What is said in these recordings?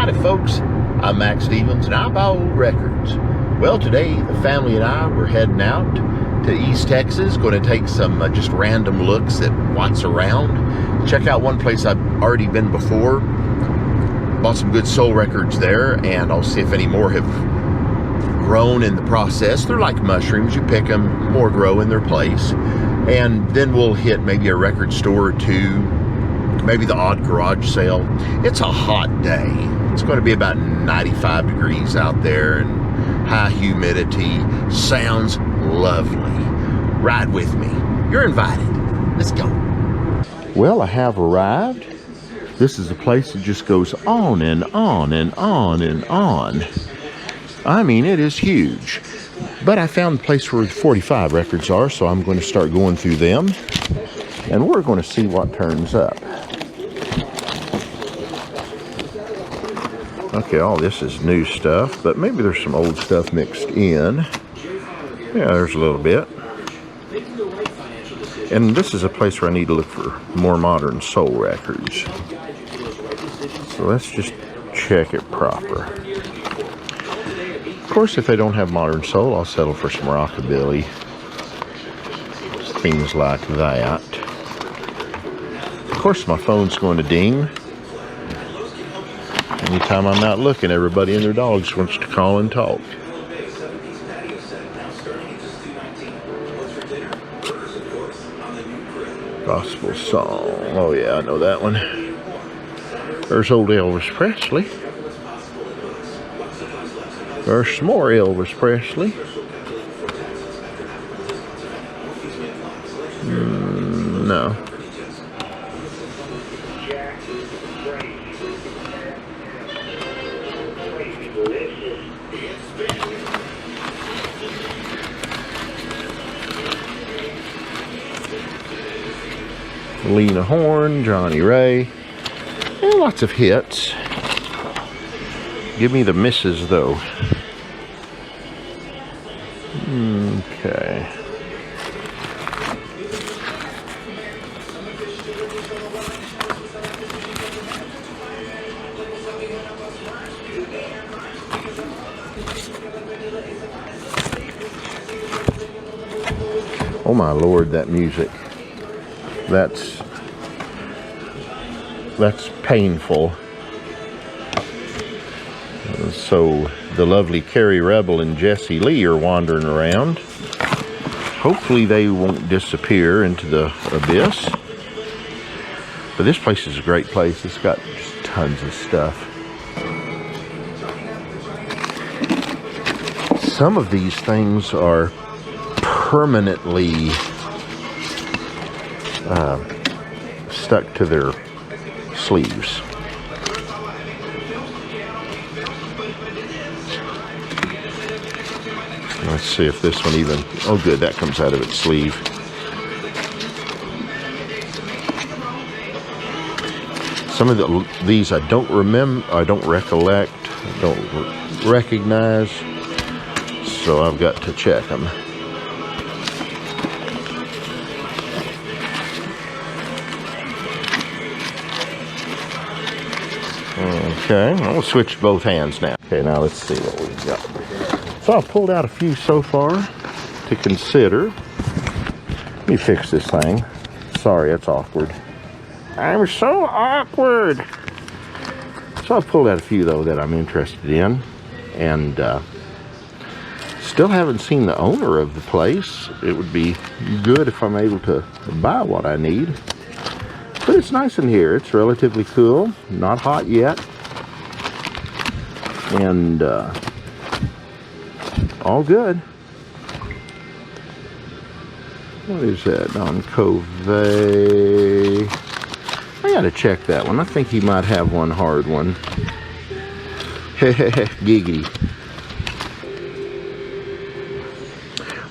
Howdy folks, I'm Max Stevens and I buy old records. Well, today the family and I were heading out to East Texas, going to take some just random looks at what's around. Check out one place I've already been before. Bought some good soul records there, and I'll see if any more have grown in the process. They're like mushrooms, you pick them, more grow in their place. And then we'll hit maybe a record store or two, maybe the odd garage sale. It's a hot day. It's going to be about 95 degrees out there and high humidity. Sounds lovely. Ride with me. You're invited. Let's go. Well, I have arrived. This is a place that just goes on and on and on and on. I mean, it is huge. But I found the place where the 45 records are, so I'm going to start going through them. And we're going to see what turns up. Okay, all this is new stuff, but maybe there's some old stuff mixed in. Yeah, there's a little bit. And this is a place where I need to look for more modern soul records. So let's just check it proper. Of course, if they don't have modern soul, I'll settle for some rockabilly. Things like that. Of course, my phone's going to ding. Anytime I'm not looking, everybody and their dogs wants to call and talk. Gospel song. Oh yeah, I know that one. There's old Elvis Presley. There's some more Elvis Presley. No. Lena Horne, Johnny Ray, and lots of hits. Give me the misses though. Okay. Oh my Lord, that music. That's painful. So the lovely Carrie Rebel and Jessie Lee are wandering around. Hopefully they won't disappear into the abyss. But this place is a great place. It's got just tons of stuff. Some of these things are permanently stuck to their sleeves. Let's see if this one even, oh good, that comes out of its sleeve. Some of these I don't remember, I don't recollect, I don't recognize, so I've got to check them. Okay, I'll switch both hands now. Okay, now let's see what we've got. So I've pulled out a few so far to consider. Let me fix this thing. Sorry, it's awkward. I'm so awkward. So I've pulled out a few though that I'm interested in, and still haven't seen the owner of the place. It would be good if I'm able to buy what I need. But it's nice in here. It's relatively cool. Not hot yet. And all good. What is that? Don Covey. I gotta check that one. I think he might have one hard one. Giggity.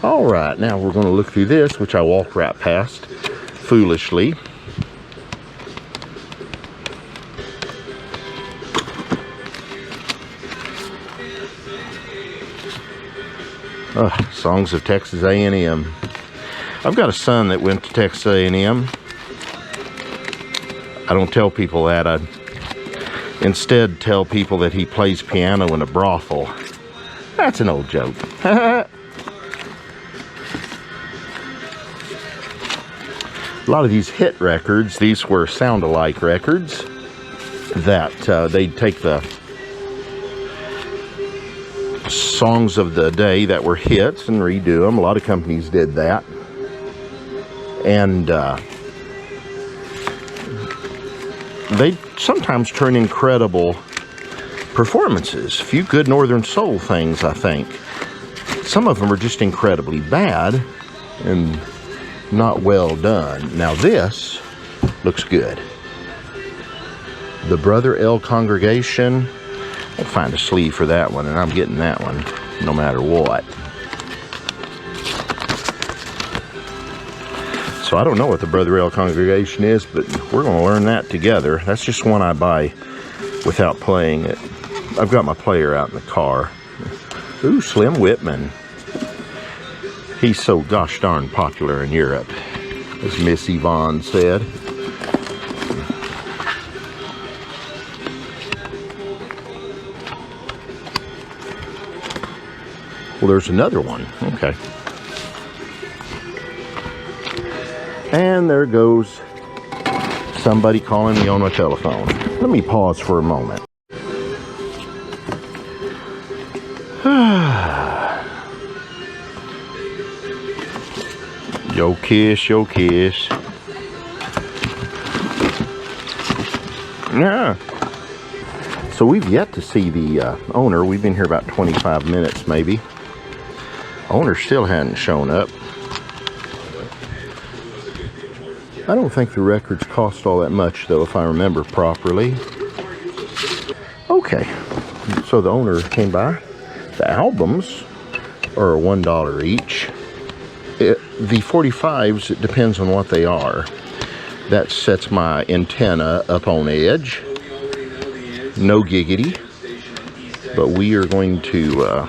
Alright, now we're going to look through this, which I walked right past foolishly. Songs of Texas A&M. I've got a son that went to Texas A&M. I don't tell people that. instead tell people that he plays piano in a brothel. That's an old joke. A lot of these hit records, these were sound-alike records that they'd take the songs of the day that were hits and redo them. A lot of companies did that. And they sometimes turn incredible performances. A few good Northern Soul things, I think. Some of them are just incredibly bad and not well done. Now this looks good. The Brother L Congregation. I'll find a sleeve for that one, and I'm getting that one no matter what. So I don't know what the Brother L Congregation is, but we're going to learn that together. That's just one I buy without playing it. I've got my player out in the car. Ooh, Slim Whitman. He's so gosh darn popular in Europe, as Miss Yvonne said. Well, there's another one. Okay. And there goes somebody calling me on my telephone. Let me pause for a moment. Yo kiss, yo kiss. Yeah. So we've yet to see the owner. We've been here about 25 minutes maybe. Owner still hadn't shown up. I don't think the records cost all that much though, if I remember properly. Okay, so the owner came by. The albums are $1 each. The 45s, it depends on what they are. That sets my antenna up on edge. No giggity. But we are going to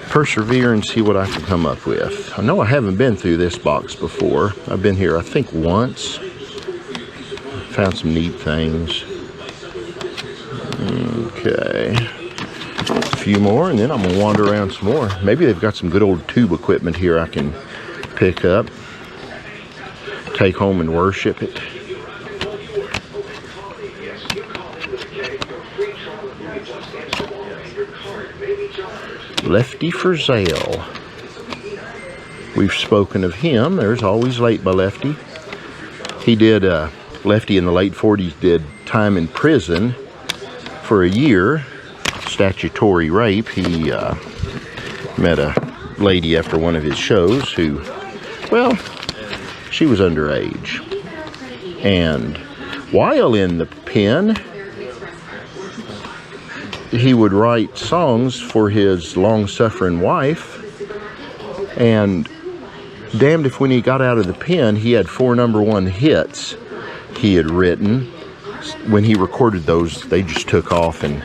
persevere and see what I can come up with. I know I haven't been through this box before. I've been here, I think, once. Found some neat things. Okay. A few more, and then I'm gonna wander around some more. Maybe they've got some good old tube equipment here I can pick up, take home and worship it. Lefty for sale. We've spoken of him. There's Always Late by Lefty. He did, Lefty in the late 40s did time in prison for a year. Statutory rape. He met a lady after one of his shows who, well, she was underage. And while in the pen, he would write songs for his long-suffering wife, and damned if when he got out of the pen, he had 4 #1 hits he had written. When he recorded those, they just took off, and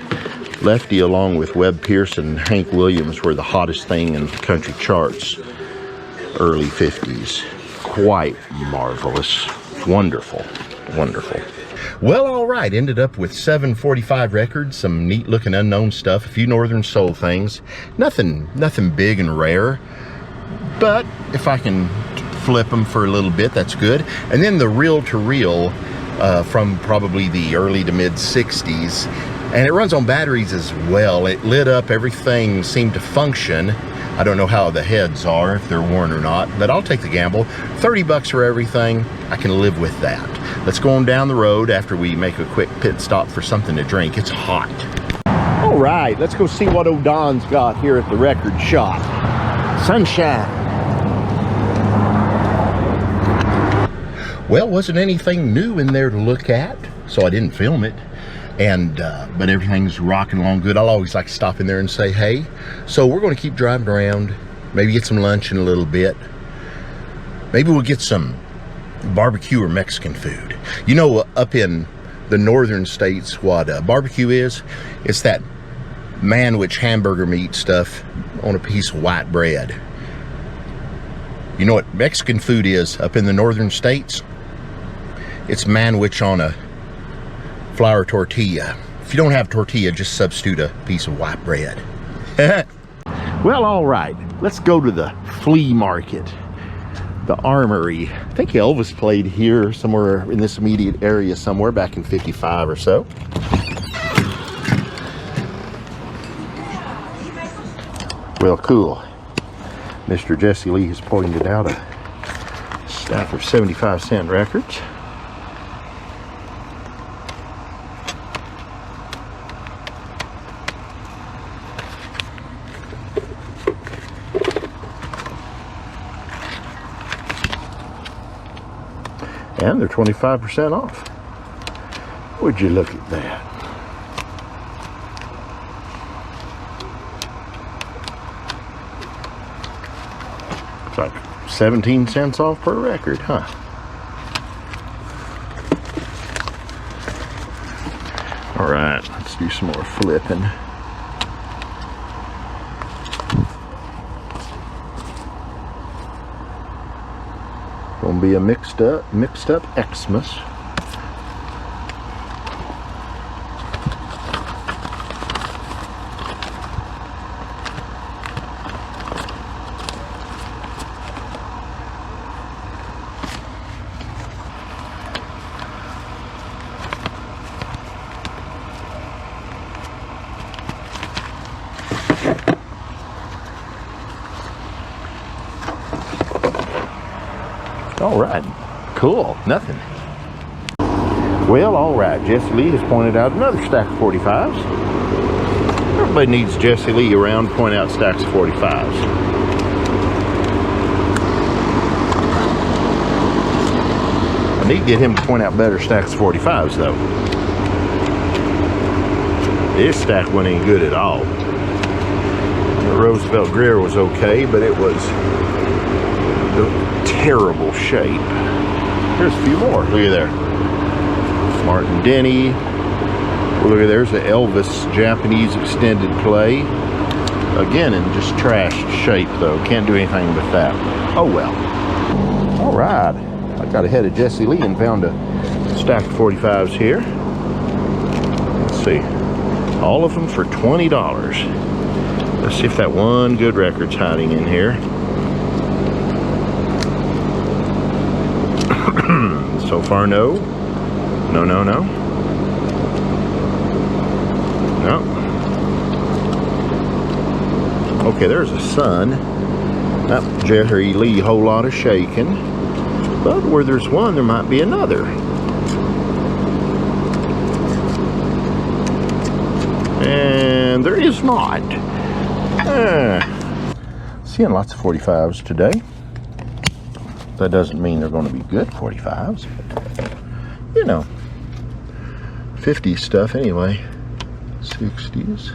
Lefty, along with Webb Pierson and Hank Williams, were the hottest thing in country charts early 50s. Quite marvelous. Wonderful. Wonderful. Well, all right, ended up with 745 records, some neat looking unknown stuff, a few Northern Soul things. Nothing big and rare, but if I can flip them for a little bit, that's good. And then the reel-to-reel from probably the early to mid 60s, and it runs on batteries as well. It lit up, everything seemed to function. I don't know how the heads are, if they're worn or not, but I'll take the gamble. 30 bucks for everything, I can live with that. Let's go on down the road after we make a quick pit stop for something to drink. It's hot. All right, let's go see what O'Donn's got here at the record shop. Sunshine. Well, wasn't anything new in there to look at, so I didn't film it. And but everything's rocking along good. I'll always like to stop in there and say hey. So we're going to keep driving around, maybe get some lunch in a little bit. Maybe we'll get some barbecue or Mexican food. You know, up in the northern states, what barbecue is? It's that manwich hamburger meat stuff on a piece of white bread. You know what Mexican food is up in the northern states? It's manwich on a flour tortilla If you don't have tortilla, just substitute a piece of white bread. Well, all right. Let's go to the flea market. The Armory. I think Elvis played here somewhere in this immediate area somewhere back in 55 or so. Well, cool. Mr. Jesse Lee has pointed out a stack of 75-cent records. And they're 25% off. Would you look at that? It's like 17 cents off per record, huh? All right, let's do some more flipping. Gonna be a mixed up Xmas. All right, cool, nothing. Well, all right, Jesse Lee has pointed out another stack of 45s. Everybody needs Jesse Lee around to point out stacks of 45s. I need to get him to point out better stacks of 45s though. This stack wasn't any good at all. The Roosevelt Greer was okay, but it was terrible shape. There's a few more. Look at there. Martin Denny. Well, look at there's the Elvis Japanese extended play. Again, in just trashed shape though. Can't do anything with that. Oh well. All right. I got ahead of Jesse Lee and found a stack of 45s here. Let's see. All of them for $20. Let's see if that one good record's hiding in here. So far, no. No. Okay, there's a Sun. Up Jerry Lee, whole lot of shaking. But where there's one, there might be another. And there is not. Seeing lots of 45s today. That doesn't mean they're going to be good 45s, but you know, 50s stuff anyway. 60s.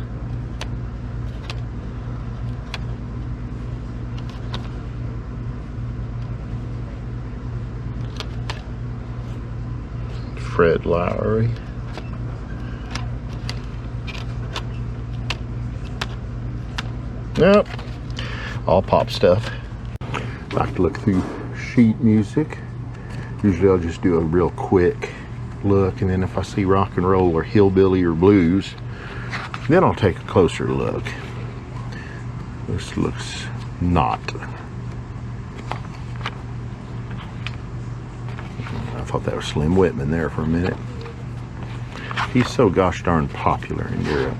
Fred Lowry. Nope. All pop stuff. I like to look through sheet music. Usually I'll just do a real quick look, and then if I see rock and roll or hillbilly or blues, then I'll take a closer look. This looks not. I thought that was Slim Whitman there for a minute. He's so gosh darn popular in Europe.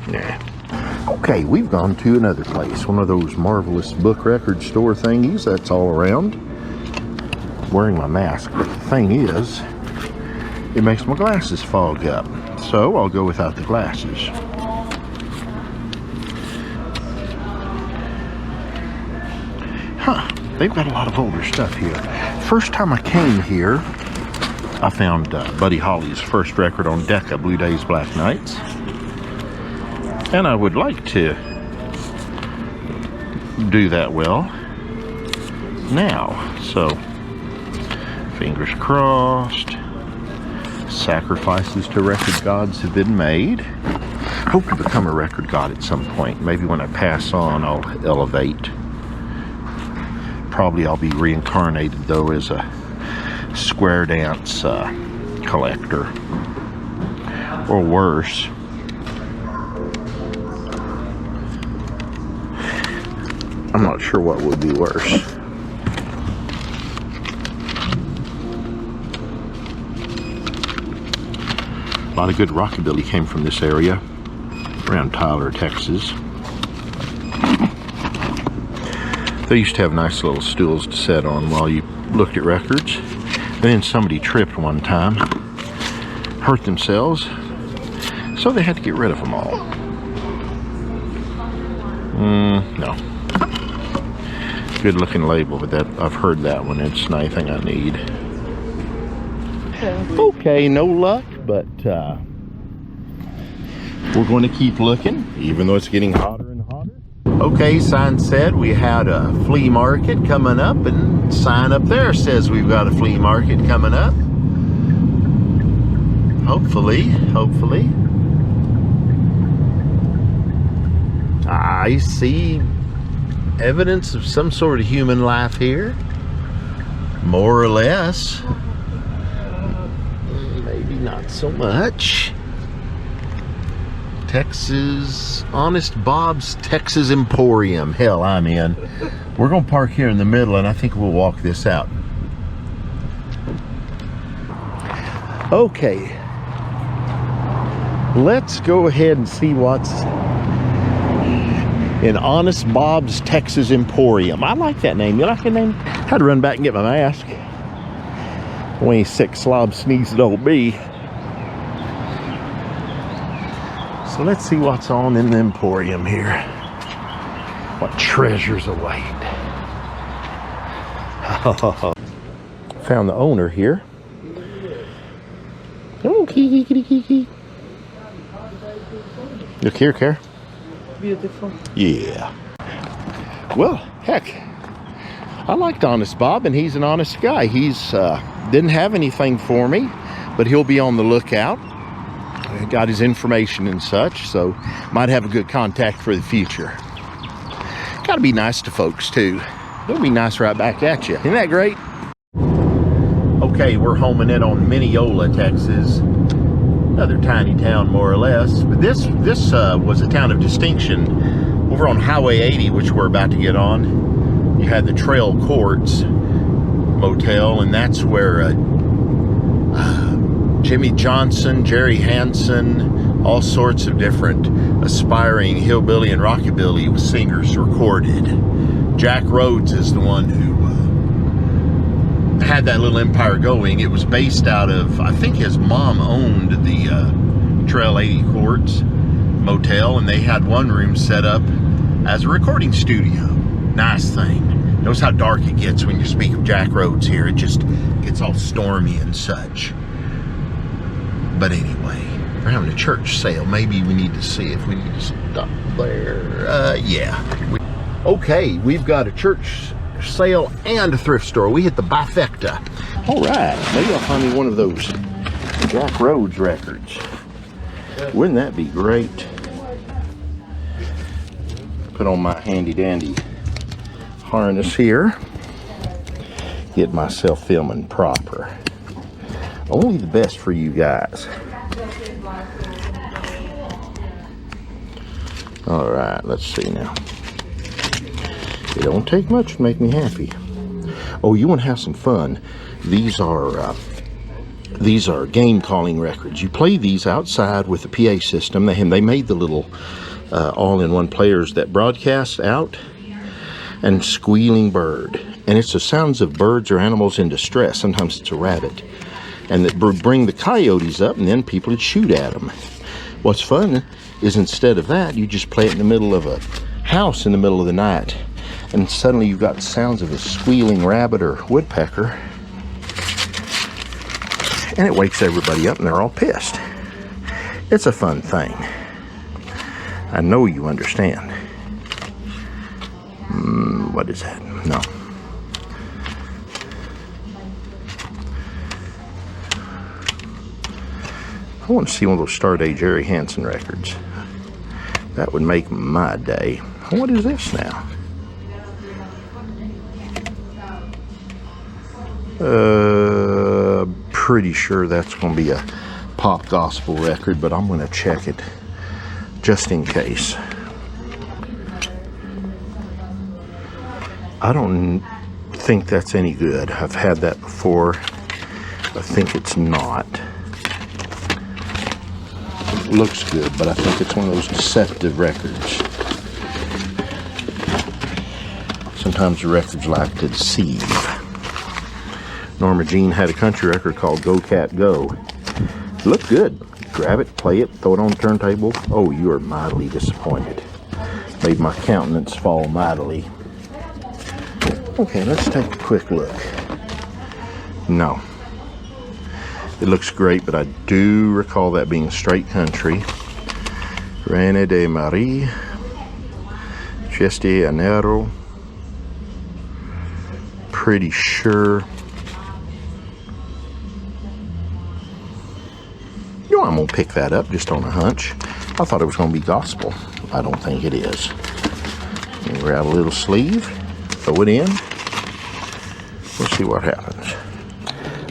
Yeah. Okay, we've gone to another place, one of those marvelous book record store thingies that's all around. I'm wearing my mask, but the thing is, it makes my glasses fog up, so I'll go without the glasses. Huh, they've got a lot of older stuff here. First time I came here, I found Buddy Holly's first record on Decca, Blue Days, Black Nights. And I would like to do that well now. So, fingers crossed. Sacrifices to record gods have been made. Hope to become a record god at some point. Maybe when I pass on, I'll elevate. Probably I'll be reincarnated though as a square dance collector, or worse. I'm not sure what would be worse. A lot of good rockabilly came from this area around Tyler, Texas. They used to have nice little stools to sit on while you looked at records. And then somebody tripped one time, hurt themselves, so they had to get rid of them all. No. Good looking label, but that I've heard that one. It's not anything I need. Okay, no luck, but we're going to keep looking, even though it's getting hotter and hotter. Okay, sign said we had a flea market coming up, and sign up there says we've got a flea market coming up. Hopefully. I see evidence of some sort of human life here, more or less. Maybe not so much. Texas, Honest Bob's Texas Emporium. Hell, I'm in. We're gonna park here in the middle, and I think we'll walk this out. Okay, let's go ahead and see what's in Honest Bob's Texas Emporium. I like that name. You like that name? Had to run back and get my mask. Only sick slob sneezed old me. So let's see what's on in the Emporium here. What treasures await. Found the owner here. Oh, kitty, kitty, kitty. Look here, Care. Beautiful. Yeah. Well, heck, I liked Honest Bob, and he's an honest guy. He's didn't have anything for me, but he'll be on the lookout. Got his information and such, so might have a good contact for the future. Gotta be nice to folks too. They'll be nice right back at you. Isn't that great? Okay, we're homing in on Mineola, Texas. Another tiny town, more or less. But this was a town of distinction. Over on Highway 80, which we're about to get on, you had the Trail Courts Motel, and that's where Jimmy Johnson, Jerry Hansen, all sorts of different aspiring hillbilly and rockabilly singers recorded. Jack Rhodes is the one who had that little empire going. It was based out of, I think his mom owned the Trail 80 Courts Motel, and they had one room set up as a recording studio. Nice thing. Notice how dark it gets when you speak of Jack Rhodes here. It just gets all stormy and such. But anyway, we're having a church sale. Maybe we need to see if we need to stop there. Yeah. Okay, we've got a church sale and a thrift store. We hit the bifecta. All right, maybe I'll find me one of those Jack Rhodes records. Wouldn't that be great? Put on my handy dandy harness here. Get myself filming proper. Only the best for you guys. All right, let's see now. It don't take much to make me happy. Oh, you want to have some fun? These are game calling records. You play these outside with the PA system. They made the little all-in-one players that broadcast out, and squealing bird. And it's the sounds of birds or animals in distress. Sometimes it's a rabbit. And that bring the coyotes up, and then people would shoot at them. What's fun is instead of that, you just play it in the middle of a house in the middle of the night, and suddenly you've got sounds of a squealing rabbit or woodpecker, and it wakes everybody up and they're all pissed. It's a fun thing. I know you understand. What is that? No. I want to see one of those Starday Jerry Hansen records. That would make my day. What is this now? pretty sure that's going to be a pop gospel record, but I'm going to check it just in case. I don't think that's any good. I've had that before. I think it's not. It looks good, but I think it's one of those deceptive records. Sometimes the records like to deceive. Norma Jean had a country record called Go Cat Go. It looked good. Grab it, play it, throw it on the turntable. Oh, you are mightily disappointed. Made my countenance fall mightily. Okay, let's take a quick look. No. It looks great, but I do recall that being straight country. Reine de Marie, Cheste Anero. Pretty sure. You know, I'm gonna pick that up just on a hunch. I thought it was gonna be gospel. I don't think it is. Grab a little sleeve, throw it in. We'll see what happens.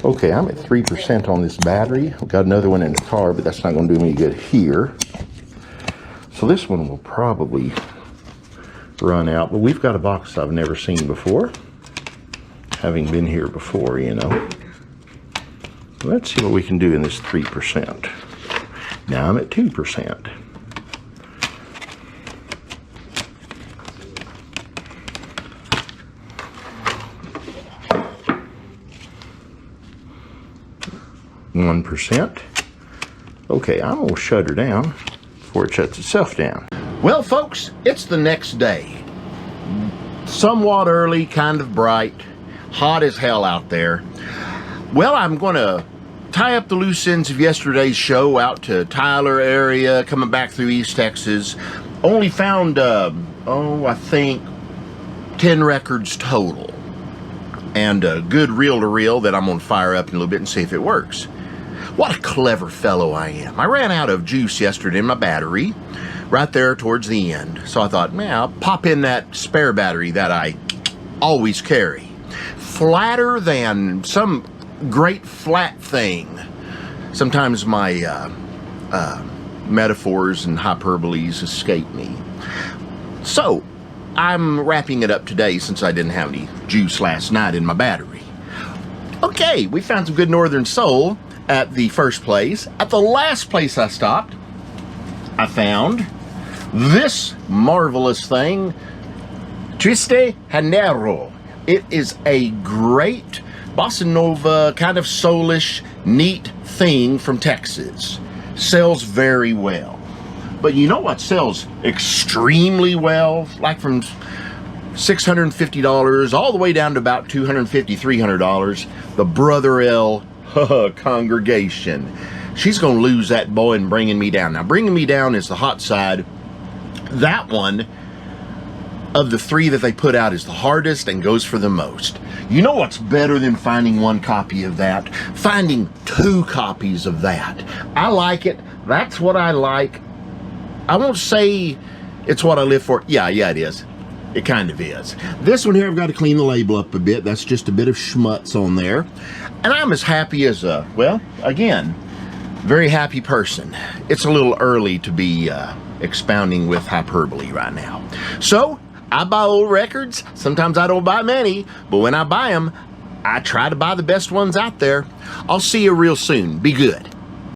Okay, I'm at 3% on this battery. I've got another one in the car, but that's not gonna do me good here. So this one will probably run out, but we've got a box I've never seen before. Having been here before, you know. Let's see what we can do in this 3%. Now I'm at 2%. %. Okay, I'm gonna shut her down before it shuts itself down. Well, folks, it's the next day. Somewhat early, kind of bright. Hot as hell out there. Well, I'm going to tie up the loose ends of yesterday's show out to Tyler area, coming back through East Texas. Only found, I think 10 records total. And a good reel-to-reel that I'm going to fire up in a little bit and see if it works. What a clever fellow I am. I ran out of juice yesterday in my battery, right there towards the end. So I thought, man, I'll pop in that spare battery that I always carry. Flatter than some great flat thing. Sometimes my metaphors and hyperboles escape me. So, I'm wrapping it up today since I didn't have any juice last night in my battery. Okay, we found some good Northern Soul at the first place. At the last place I stopped, I found this marvelous thing, Triste Janeiro. It is a great bossa nova, kind of soulish, neat thing from Texas. Sells very well. But you know what sells extremely well? Like from $650 all the way down to about $250, $300. The Brother L congregation. She's going to lose that boy in Bringing Me Down. Now, Bringing Me Down is the hot side. That one, of the three that they put out, is the hardest and goes for the most. You know what's better than finding one copy of that? Finding 2 copies of that. I like it. That's what I like. I won't say it's what I live for. Yeah, it is. It kind of is. This one here, I've got to clean the label up a bit. That's just a bit of schmutz on there. And I'm as happy as a, well, again, very happy person. It's a little early to be expounding with hyperbole right now. So, I buy old records. Sometimes I don't buy many, but when I buy them, I try to buy the best ones out there. I'll see you real soon. Be good.